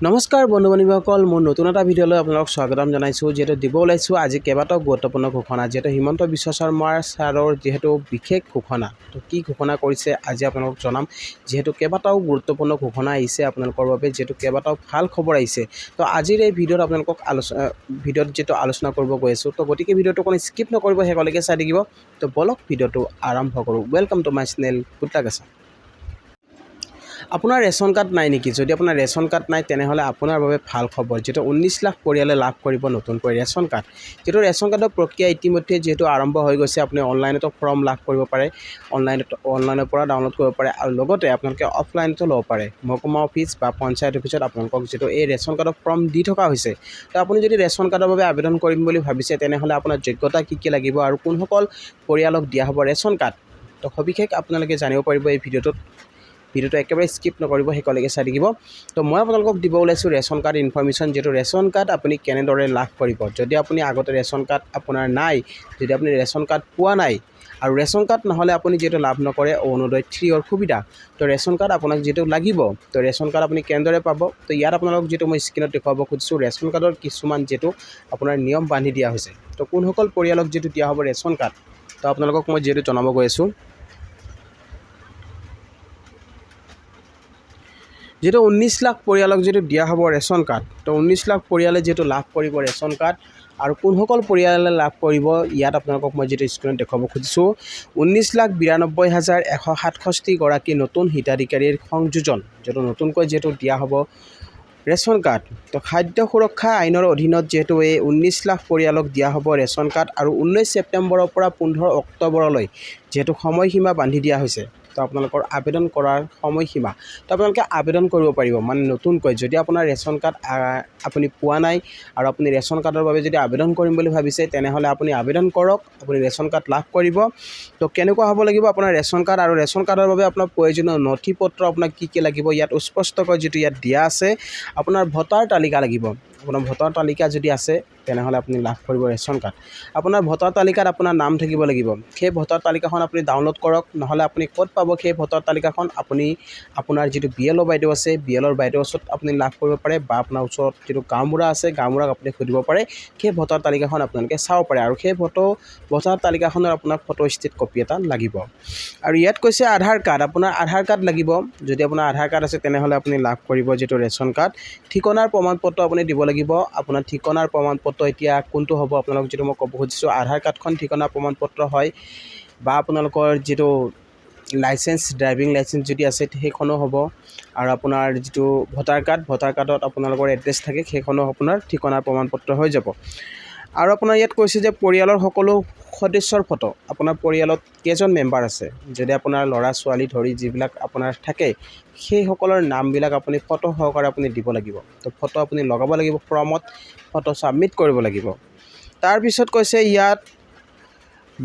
নমস্কাৰ বন্ধু-বান্ধৱীসকল, মোৰ নতুন এটা ভিডিঅ'লৈ আপোনালোকক স্বাগতম জনাইছোঁ। যিহেতু দিব ওলাইছোঁ আজি কেইবাটাও গুৰুত্বপূৰ্ণ ঘোষণা, যিহেতু হিমন্ত বিশ্ব শৰ্মাৰ ছাৰৰ যিহেতু বিশেষ ঘোষণা। তো কি ঘোষণা কৰিছে আজি আপোনালোকক জনাম। যিহেতু কেইবাটাও গুৰুত্বপূৰ্ণ ঘোষণা আহিছে আপোনালোকৰ বাবে, যিহেতু কেইবাটাও ভাল খবৰ আহিছে। তো আজিৰ এই ভিডিঅ'ত আপোনালোকক ভিডিঅ'ত যিটো আলোচনা কৰিব গৈ আছোঁ, তো গতিকে ভিডিঅ'টো কোনো স্কিপ নকৰিব, শেষলৈকে চাই থাকিব। তো বলক ভিডিঅ'টো আৰম্ভ কৰোঁ। ৱেলকাম টু মাই চেনেল গুট্টাগাছা। আপোনাৰ ৰেচন কাৰ্ড নাই নেকি? যদি আপোনাৰ ৰেচন কাৰ্ড নাই তেনেহ'লে আপোনাৰ বাবে ভাল খবৰ, যিহেতু 19 লাখ পৰিয়ালে লাভ কৰিব নতুনকৈ ৰেচন কাৰ্ড। যিহেতু ৰেচন কাৰ্ডৰ প্ৰক্ৰিয়া ইতিমধ্যে যিহেতু আৰম্ভ হৈ গৈছে, আপুনি অনলাইনতো ফৰ্ম লাভ কৰিব পাৰে, অনলাইনৰ পৰা ডাউনলোড কৰিব পাৰে, আৰু লগতে আপোনালোকে অফলাইনতো ল'ব পাৰে। মহকুমা অফিচ বা পঞ্চায়ত অফিচত আপোনালোকক যিটো এই ৰেচন কাৰ্ডৰ ফৰ্ম দি থকা হৈছে। তো আপুনি যদি ৰেচন কাৰ্ডৰ বাবে আবেদন কৰিম বুলি ভাবিছে তেনেহ'লে আপোনাৰ যোগ্যতা কি কি লাগিব আৰু কোনসকল পৰিয়ালক দিয়া হ'ব ৰেচন কাৰ্ড, তো সবিশেষ আপোনালোকে জানিব পাৰিব এই ভিডিঅ'টো একেবাৰে স্কিপ নকৰিব, শেষলৈকে চাই থাকিব। তো মই আপোনালোকক দিব ওলাইছোঁ ৰেচন কাৰ্ড ইনফৰমেশ্যন, যিহেতু ৰেচন কাৰ্ড আপুনি কেনেদৰে লাভ কৰিব। যদি আপুনি আগতে ৰেচন কাৰ্ড আপোনাৰ নাই, যদি আপুনি ৰেচন কাৰ্ড পোৱা নাই, আৰু ৰেচন কাৰ্ড নহ'লে আপুনি যিহেতু লাভ নকৰে অৰুণোদয় 3ৰ সুবিধা, তো ৰেচন কাৰ্ড আপোনাক যিহেতু লাগিব, তো ৰেচন কাৰ্ড আপুনি কেনেদৰে পাব। তো ইয়াত আপোনালোক যিটো মই স্ক্ৰীণত দেখুৱাব খুজিছোঁ, ৰেচন কাৰ্ডৰ কিছুমান যিহেতু আপোনাৰ নিয়ম বান্ধি দিয়া হৈছে। তো কোনসকল পৰিয়ালক যিটো দিয়া হ'ব ৰেচন কাৰ্ড, তো আপোনালোকক মই যিহেতু জনাব গৈ আছোঁ। যিহেতু 19 লাখ পৰিয়ালক যিটো দিয়া হ'ব ৰেচন কাৰ্ড, তো 19 লাখ পৰিয়ালে যিহেতু লাভ কৰিব ৰেচন কাৰ্ড, আৰু কোনসকল পৰিয়ালে লাভ কৰিব ইয়াত আপোনালোকক মই যিটো স্ক্ৰীণত দেখুৱাব খুজিছোঁ। 19,92,167 গৰাকী নতুন হিতাধিকাৰীৰ সংযোজন, যিহেতু নতুনকৈ যিহেতু দিয়া হ'ব ৰেচন কাৰ্ড। তো খাদ্য সুৰক্ষা আইনৰ অধীনত যিহেতু এই 19 লাখ পৰিয়ালক দিয়া হ'ব ৰেচন কাৰ্ড, আৰু 19 ছেপ্টেম্বৰৰ পৰা 15 অক্টোবৰলৈ যিহেতু সময়সীমা বান্ধি দিয়া হৈছে। তো আপোনালোকৰ আবেদন কৰাৰ সময়সীমা, তো আপোনালোকে আবেদন কৰিব পাৰিব মানে নতুনকৈ। যদি আপোনাৰ ৰেচন কাৰ্ড আপুনি পোৱা নাই আৰু আপুনি ৰেচন কাৰ্ডৰ বাবে যদি আবেদন কৰিম বুলি ভাবিছে তেনেহ'লে আপুনি আবেদন কৰক, আপুনি ৰেচন কাৰ্ড লাভ কৰিব। তো কেনেকুৱা হ'ব লাগিব আপোনাৰ ৰেচন কাৰ্ড, আৰু ৰেচন কাৰ্ডৰ বাবে আপোনাৰ প্ৰয়োজনীয় নথি পত্ৰ আপোনাক কি কি লাগিব ইয়াত স্পষ্টকৈ যিটো ইয়াত দিয়া আছে। আপোনাৰ ভোটাৰ তালিকা লাগিব, আপোনাৰ ভোটাৰ তালিকা যদি আছে তেনেহ'লে আপুনি লাভ কৰিব ৰেচন কাৰ্ড। আপোনাৰ ভোটাৰ তালিকাত আপোনাৰ নাম থাকিব লাগিব, সেই ভোটাৰ তালিকাখন আপুনি ডাউনলোড কৰক। নহ'লে আপুনি ক'ত পাব সেই ভোটাৰ তালিকাখন, আপুনি আপোনাৰ যিটো BLO বাইদেউ আছে, BLOৰ বাইদেউৰ ওচৰত আপুনি লাভ কৰিব পাৰে, বা আপোনাৰ ওচৰত যিটো গাঁওবুঢ়া আছে গাঁওবুঢ়াক আপুনি সুধিব পাৰে। সেই ভোটাৰ তালিকাখন আপোনালোকে চাব পাৰে, আৰু সেই ভোটাৰ তালিকাখনৰ আপোনাৰ ফটোষ্টেট কপি এটা লাগিব। আৰু ইয়াত কৈছে আধাৰ কাৰ্ড, আপোনাৰ আধাৰ কাৰ্ড লাগিব। যদি আপোনাৰ আধাৰ কাৰ্ড আছে তেনেহ'লে আপুনি লাভ কৰিব যিটো ৰেচন কাৰ্ড। ঠিকনাৰ প্ৰমাণপত্ৰ আপুনি দিব লাগিব। আপোনাৰ ঠিকনাৰ প্ৰমাণপত্ৰ এতিয়া কোনটো হ'ব আপোনালোক যিটো মই ক'ব খুজিছোঁ, আধাৰ কাৰ্ডখন ঠিকনাৰ প্ৰমাণপত্ৰ হয়, বা আপোনালোকৰ যিটো লাইচেঞ্চ, ড্ৰাইভিং লাইচেঞ্চ যদি আছে সেইখনো হ'ব, আৰু আপোনাৰ যিটো ভোটাৰ কাৰ্ডত আপোনালোকৰ এড্ৰেছ থাকে সেইখনো আপোনাৰ ঠিকনাৰ প্ৰমাণপত্ৰ হৈ যাব। আৰু আপোনাৰ ইয়াত কৈছে যে পৰিয়ালৰ সকলো সদস্যৰ ফটো, আপোনাৰ পৰিয়ালত কেইজন মেম্বাৰ আছে, যদি আপোনাৰ ল'ৰা ছোৱালী ধৰি যিবিলাক আপোনাৰ থাকে সেইসকলৰ নামবিলাক আপুনি ফটো সহকাৰে আপুনি দিব লাগিব। তো ফটো আপুনি লগাব লাগিব ফৰ্মত, ফটো ছাবমিট কৰিব লাগিব। তাৰপিছত কৈছে ইয়াত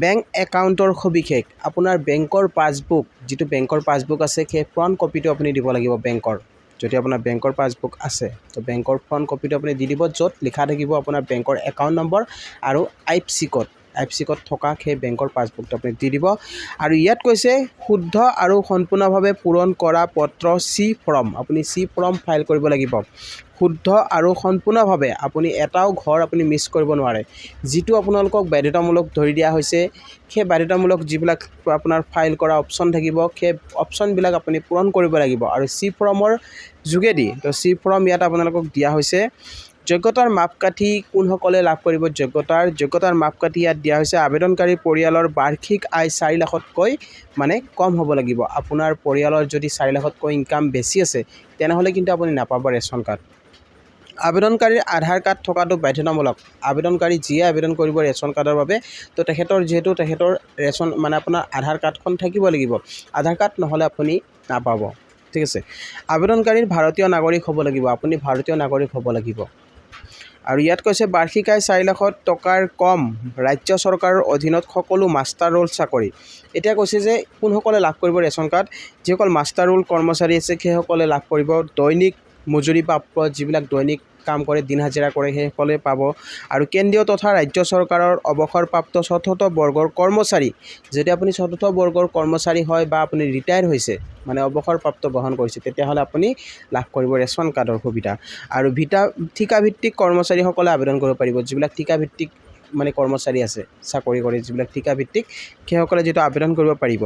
বেংক একাউণ্টৰ সবিশেষ, আপোনাৰ বেংকৰ পাছবুক, যিটো বেংকৰ পাছবুক আছে সেই ফ্ৰণ্ট কপিটো আপুনি দিব লাগিব বেংকৰ। যদি আপোনাৰ বেংকৰ পাছবুক আছে তো বেংকৰ ফ্ৰণ্ট কপিটো আপুনি দি দিব, য'ত লিখা থাকিব আপোনাৰ বেংকৰ একাউণ্ট নম্বৰ আৰু IFSC কোড থকা সেই বেংকৰ পাছবুকটো আপুনি দি দিব। আৰু ইয়াত কৈছে শুদ্ধ আৰু সম্পূৰ্ণভাৱে পূৰণ কৰা পত্ৰ C ফৰ্ম, আপুনি C ফৰ্ম ফাইল কৰিব লাগিব। শুদ্ধ আৰু সম্পূৰ্ণভাৱে, আপুনি এটাও ঘৰ আপুনি মিছ কৰিব নোৱাৰে। যিটো আপোনালোকক বাধ্যতামূলক ধৰি দিয়া হৈছে, সেই বাধ্যতামূলক যিবিলাক আপোনাৰ ফাইল কৰা অপশ্যন থাকিব সেই অপশ্যনবিলাক আপুনি পূৰণ কৰিব লাগিব। আৰু C ফৰ্মৰ যোগেদি, তো C ফৰ্ম ইয়াত আপোনালোকক দিয়া হৈছে। যোগ্যতাৰ মাপকাঠি কোনসকলে লাভ কৰিব, যোগ্যতাৰ মাপকাঠি ইয়াত দিয়া হৈছে। আবেদনকাৰী পৰিয়ালৰ বাৰ্ষিক আয় 4 লাখতকৈ মানে কম হ'ব লাগিব। আপোনাৰ পৰিয়ালৰ যদি 4 লাখতকৈ ইনকাম বেছি আছে তেনেহ'লে কিন্তু আপুনি নাপাব ৰেচন কাৰ্ড। আবেদনকাৰীৰ আধাৰ কাৰ্ড থকাটো বাধ্যতামূলক। আবেদনকাৰী যিয়ে আবেদন কৰিব ৰেচন কাৰ্ডৰ বাবে, তো তেখেতৰ ৰেচন মানে আপোনাৰ আধাৰ কাৰ্ডখন থাকিব লাগিব। আধাৰ কাৰ্ড নহ'লে আপুনি নাপাব, ঠিক আছে। আবেদনকাৰীৰ ভাৰতীয় নাগৰিক হ'ব লাগিব, আপুনি ভাৰতীয় নাগৰিক হ'ব লাগিব। আৰু ইয়াত কৈছে বাৰ্ষিক আয় 4 লাখ টকাৰ কম, ৰাজ্য চৰকাৰৰ অধীনত সকলো মাষ্টাৰ ৰোল চাকৰি। এতিয়া কৈছে যে কোনসকলে লাভ কৰিব ৰেচন কাৰ্ড, যিসকল মাষ্টাৰ ৰোল কৰ্মচাৰী আছে সেইসকলে লাভ কৰিব। দৈনিক মজুৰিপ্ৰাপ্ত যিবিলাক দৈনিক কাম কৰে দিন হাজিৰা কৰে সেইসকলে পাব আৰু কেন্দ্ৰীয় তথা ৰাজ্য চৰকাৰৰ অৱসৰপ্ৰাপ্ত চতুৰ্থ বৰ্গৰ কৰ্মচাৰী যদি আপুনি চতুৰ্থ বৰ্গৰ কৰ্মচাৰী হয় বা আপুনি ৰিটায়াৰ হৈছে মানে অৱসৰপ্ৰাপ্ত গ্ৰহণ কৰিছে তেতিয়াহ'লে আপুনি লাভ কৰিব ৰেচন কাৰ্ডৰ সুবিধা আৰু ঠিকাভিত্তিক কৰ্মচাৰীসকলে আবেদন কৰিব পাৰিব যিবিলাক ঠিকাভিত্তিক মানে কৰ্মচাৰী আছে চাকৰি কৰে যিবিলাক ঠিকাভিত্তিক সেইসকলে যিটো আবেদন কৰিব পাৰিব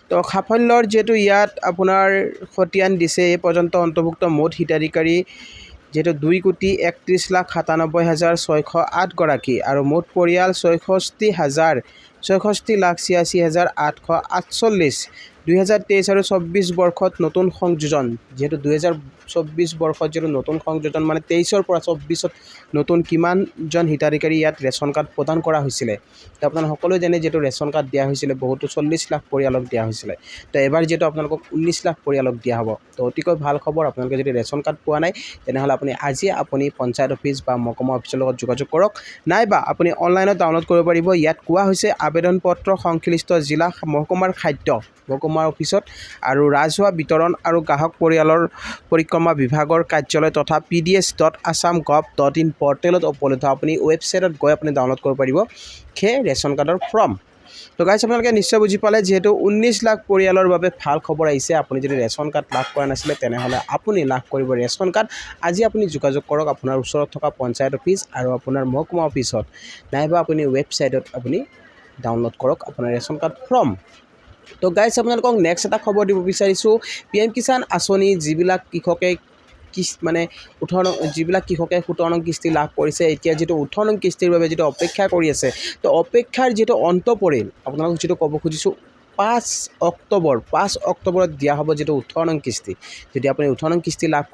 তো সাফল্যৰ যিহেতু ইয়াত আপোনাৰ খতিয়ান দিছে এই পৰ্যন্ত অন্তৰ্ভুক্ত মুঠ হিতাধিকাৰী যিহেতু 2,31,97,608 গৰাকী আৰু মুঠ পৰিয়াল 66,86,848 2023 আৰু 24 বৰ্ষত নতুন সংযোজন যিহেতু 2024 বৰ্ষত যিটো নতুন সংযোজন মানে 23ৰ পৰা 24ত নতুন কিমানজন হিতাধিকাৰী ইয়াত ৰেচন কাৰ্ড প্ৰদান কৰা হৈছিলে তো আপোনালোক সকলোৱে জানে যিহেতু ৰেচন কাৰ্ড দিয়া হৈছিলে বহুতো 40 লাখ পৰিয়ালক দিয়া হৈছিলে তো এবাৰ যিহেতু আপোনালোকক 19 লাখ পৰিয়ালক দিয়া হ'ব তো অতিকৈ ভাল খবৰ আপোনালোকে যদি ৰেচন কাৰ্ড পোৱা নাই তেনেহ'লে আপুনি পঞ্চায়ত অফিচ বা মহকুমা অফিচৰ লগত যোগাযোগ কৰক নাইবা আপুনি অনলাইনত ডাউনলোড কৰিব পাৰিব ইয়াত কোৱা হৈছে আবেদন পত্ৰ সংশ্লিষ্ট জিলা মহকুমাৰ খাদ্য মহকুমাৰ অফিচত আৰু ৰাজহুৱা বিতৰণ আৰু গ্ৰাহক পৰিক্ৰমা বিভাগৰ কাৰ্যালয় তথা pds.assam.gov.in পৰ্টেলত উপলব্ধ আপুনি ৱেবছাইটত গৈ আপুনি ডাউনলোড কৰিব পাৰিব সেই ৰেচন কাৰ্ডৰ ফৰ্ম তো গাইজ আপোনালোকে নিশ্চয় বুজি পালে যিহেতু 19 লাখ পৰিয়ালৰ বাবে ভাল খবৰ আহিছে আপুনি যদি ৰেচন কাৰ্ড লাভ কৰা নাছিলে তেনেহ'লে আপুনি লাভ কৰিব ৰেচন কাৰ্ড আজি আপুনি যোগাযোগ কৰক আপোনাৰ ওচৰত থকা পঞ্চায়ত অফিচ আৰু আপোনাৰ মহকুমা অফিচত নাইবা আপুনি ৱেবছাইটত আপুনি ডাউনলোড কৰক আপোনাৰ ৰেচন কাৰ্ড ফৰ্ম তো গাইজ আপোনালোকক নেক্সট এটা খবৰ দিব বিচাৰিছোঁ PM কিষাণ আঁচনি যিবিলাক কৃষকে যিবিলাক কৃষকে 17 নং কিস্তি লাভ কৰিছে এতিয়া যিটো 18 নং কিস্তিৰ বাবে যিটো অপেক্ষা কৰি আছে তো অপেক্ষাৰ যিটো অন্ত পৰিল আপোনালোকক যিটো ক'ব খুজিছোঁ 5 অক্টোবৰত দিয়া হ'ব যিটো 18 নং কিস্তি যদি আপুনি 18 নং কিস্তি লাভ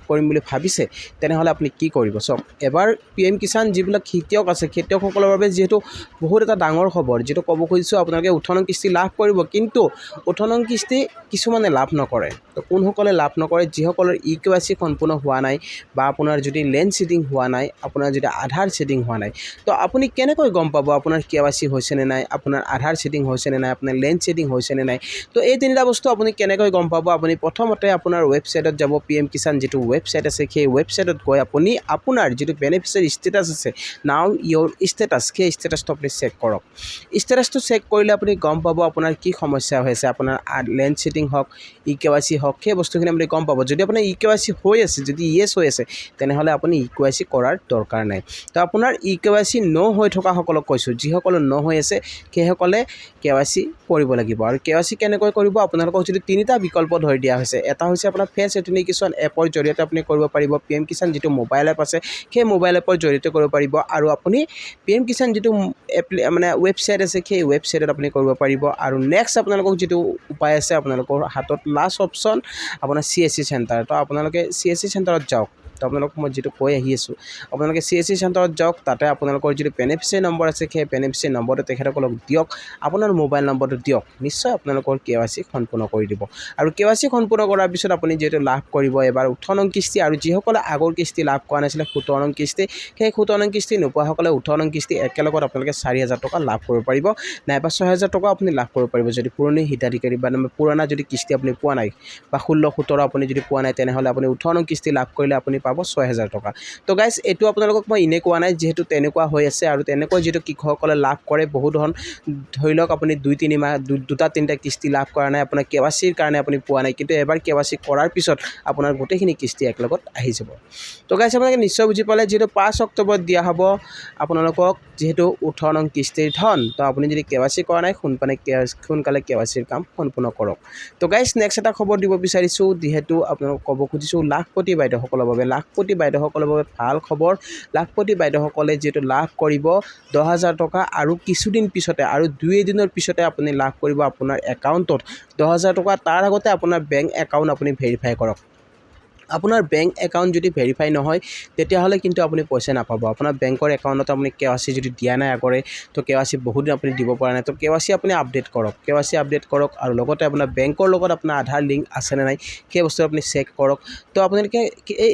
কৰিম বুলি ভাবিছে তেনেহ'লে আপুনি কি কৰিব চাওক এবাৰ PM কিষাণ যিবিলাক খেতিয়ক আছে খেতিয়কসকলৰ বাবে যিহেতু বহুত এটা ডাঙৰ খবৰ যিটো ক'ব খুজিছোঁ আপোনালোকে 18 নং কিস্তি লাভ কৰিব কিন্তু 18 নং কিস্তি কিছুমানে লাভ নকৰে তো কোনসকলে লাভ নকৰে যিসকলৰ EKYC সম্পূৰ্ণ হোৱা নাই বা আপোনাৰ যদি লেণ্ড ছিডিং হোৱা নাই আপোনাৰ যদি আধাৰ ছিডিং হোৱা নাই তো আপুনি কেনেকৈ গম পাব আপোনাৰ KYC হৈছে নে নাই আপোনাৰ আধাৰ ছিডিং হৈছে নে নাই আপোনাৰ লেণ্ড ছিডিং হৈছে নে নাই তো এই তিনিটা বস্তু আপুনি কেনেকৈ গম পাব আপুনি প্ৰথমতে আপোনাৰ ৱেবছাইটত যাব PM কিষাণ যিটো ৱেবছাইট আছে সেই ৱেবছাইটত গৈ আপুনি আপোনাৰ যিটো বেনিফিচিয়াৰী ষ্টেটাছ আছে নাও ইয়ৰ ষ্টেটাছ সেই ষ্টেটাছটো আপুনি চেক কৰক ষ্টেটাছটো চেক কৰিলে আপুনি গম পাব আপোনাৰ কি সমস্যা হৈ আছে আপোনাৰ লেণ্ড ছিডিং হওক EKYC হওক সেই বস্তুখিনি আপুনি গম পাব যদি আপোনাৰ EKYC হৈ আছে যদি ইয়েছ হৈ আছে তেনেহ'লে আপুনি EKYC কৰাৰ দৰকাৰ নাই তো আপোনাৰ EKYC হৈ থকাসকলক কৈছোঁ যিসকলৰ হৈ আছে সেইসকলে KYC কৰিব লাগিব আৰু KYC কেনেকৈ কৰিব আপোনালোকক যদি তিনিটা বিকল্প ধৰি দিয়া হৈছে এটা হৈছে আপোনাৰ ফেচ অথেণ্টিকেশ্যন এপৰ জৰিয়তে আপুনি কৰিব পাৰিব PM কিষাণ যিটো মোবাইল এপ আছে সেই মোবাইল এপৰ জৰিয়তে কৰিব পাৰিব আৰু আপুনি PM কিষাণ যিটো ৱেবছাইট আছে সেই ৱেবছাইটত আপুনি কৰিব পাৰিব আৰু নেক্সট আপোনালোকক যিটো উপায় আছে আপোনালোকৰ হাতত লাষ্ট অপশ্যন আপোনাৰ CSC চেণ্টাৰ তো আপোনালোকে CSC চেণ্টাৰত যাওক তো আপোনালোকক মই যিটো কৈ আহি আছোঁ আপোনালোকে CSC চেণ্টাৰত যাওক তাতে আপোনালোকৰ যিটো বেনিফিচিয়াৰী নম্বৰ আছে সেই বেনিফিচিয়াৰী নম্বৰটো তেখেতসকলক দিয়ক আপোনাৰ মোবাইল নম্বৰটো দিয়ক নিশ্চয় আপোনালোকৰ KYC সম্পূৰ্ণ কৰি দিব আৰু KYC সম্পূৰ্ণ কৰাৰ পিছত আপুনি যিহেতু লাভ কৰিব এবাৰ 18 নং কিস্তি আৰু যিসকলে আগৰ কিস্তি লাভ কৰা নাছিলে 17 নং কিস্তি সেই 17 নং কিস্তি নোপোৱাসকলে 18 নং কিস্তি একেলগত আপোনালোকে 4,000 টকা লাভ কৰিব পাৰিব নাইবা 6,000 টকা আপুনি লাভ কৰিব পাৰিব যদি পুৰণি হিতাধিকাৰী বা পুৰণা যদি কিস্তি আপুনি পোৱা নাই বা 16-17 আপুনি যদি পোৱা নাই তেনেহ'লে আপুনি 18 নং কিস্তি লাভ কৰিলে আপুনি পাব 6,000 টকা তো গাইজ এইটো আপোনালোকক মই ইনে কোৱা নাই যিহেতু তেনেকুৱা হৈ আছে আৰু তেনেকৈ যিটো কৃষকসকলে লাভ কৰে বহুত ধৰি লওক আপুনি 2-3 মাহ 2-3টা কিস্তি লাভ কৰা নাই আপোনাৰ KYCৰ কাৰণে আপুনি পোৱা নাই কিন্তু এবাৰ KYC কৰাৰ পিছত আপোনাৰ গোটেইখিনি কিস্তি একলগত আহি যাব তো গাইজ আপোনালোকে নিশ্চয় বুজি পালে যিহেতু 5 অক্টোবৰত দিয়া হ'ব আপোনালোকক যিহেতু 18 নং কিস্তিৰ ধন তো আপুনি যদি KYC কৰা নাই সোনকালে KYCৰ কাম সম্পূৰ্ণ কৰক তো গাইজ নেক্সট এটা খবৰ দিব বিচাৰিছোঁ যিহেতু আপোনালোকক ক'ব খুজিছোঁ লাখপতি বাইদেউসকলৰ বাবে ভাল খবৰ লাখপতি বাইদেউসকলে যিহেতু লাভ কৰিব 10,000 টকা আৰু কিছুদিন পিছতে আৰু 2 দিনৰ পিছতে আপুনি লাভ কৰিব আপোনাৰ একাউণ্টত 10,000 টকা তাৰ আগতে আপোনাৰ বেংক একাউণ্ট আপুনি ভেৰিফাই কৰক আপোনাৰ বেংক একাউণ্ট যদি ভেৰিফাই নহয় তেতিয়াহ'লে কিন্তু আপুনি পইচা নাপাব আপোনাৰ বেংকৰ একাউণ্টত আপুনি KYC যদি দিয়া নাই আগৰে তো KYC বহুত দিন আপুনি দিব পৰা নাই তো KYC আপুনি আপডেট কৰক আৰু লগতে আপোনাৰ বেংকৰ লগত আপোনাৰ আধাৰ লিংক আছে নে নাই সেই বস্তু আপুনি চেক কৰক তো আপোনালোকে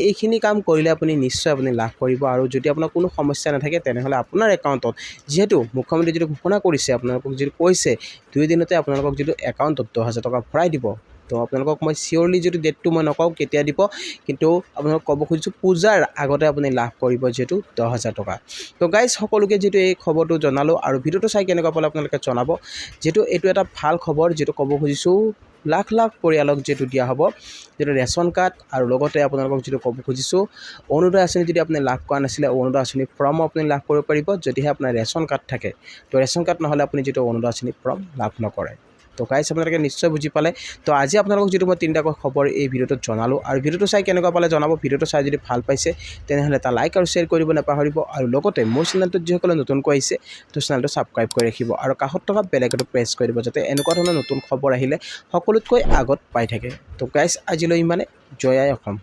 এইখিনি কাম কৰিলে আপুনি নিশ্চয় আপুনি লাভ কৰিব আৰু যদি আপোনাৰ কোনো সমস্যা নাথাকে তেনেহ'লে আপোনাৰ একাউণ্টত যিহেতু মুখ্যমন্ত্ৰী যিটো ঘোষণা কৰিছে আপোনালোকক যিটো কৈছে 2 দিনতে আপোনালোকক যিটো একাউণ্টত 10,000 টকা ভৰাই দিব তো আপোনালোকক মই চিয়'ৰলি যিটো ডেটটো মই নকওঁ কেতিয়া দিব, কিন্তু আপোনালোকক ক'ব খুজিছোঁ পূজাৰ আগতে আপুনি লাভ কৰিব যিহেতু 10,000 টকা। তো গাইজ সকলোকে যিহেতু এই খবৰটো জনালোঁ আৰু ভিডিঅ'টো চাই কেনেকুৱা পালে আপোনালোকে জনাব। যিহেতু এইটো এটা ভাল খবৰ, যিটো ক'ব খুজিছোঁ লাখ লাখ পৰিয়ালক যিটো দিয়া হ'ব যিটো ৰেচন কাৰ্ড, আৰু লগতে আপোনালোকক যিটো ক'ব খুজিছোঁ অৰুণোদয় আঁচনি যদি আপুনি লাভ কৰা নাছিলে অৰুণোদয় আঁচনি ফৰ্মো আপুনি লাভ কৰিব পাৰিব যদিহে আপোনাৰ ৰেচন কাৰ্ড থাকে। তো ৰেচন কাৰ্ড নহ'লে আপুনি যিটো অৰুণোদয় আঁচনি ফৰ্ম লাভ নকৰে। তো গাইজ আপোনালোকে নিশ্চয় বুজি পালে। তো আজি আপোনালোকক যিটো মই 3টাকৈ খবৰ এই ভিডিঅ'টোত জনালোঁ, আৰু ভিডিঅ'টো চাই কেনেকুৱা পালে জনাব। ভিডিঅ'টো চাই যদি ভাল পাইছে তেনেহ'লে এটা লাইক আৰু শ্বেয়াৰ কৰিব নাপাহৰিব, আৰু লগতে মোৰ চেনেলটোত যিসকলে নতুনকৈ আহিছে তো চেনেলটো ছাবস্ক্ৰাইব কৰি ৰাখিব, আৰু কাষত থকা বেল আইকনটো প্ৰেছ কৰি দিব যাতে এনেকুৱা ধৰণৰ নতুন খবৰ আহিলে সকলোতকৈ আগত পাই থাকে। তো গাইজ আজিলৈ ইমানে। জয় আই অসম।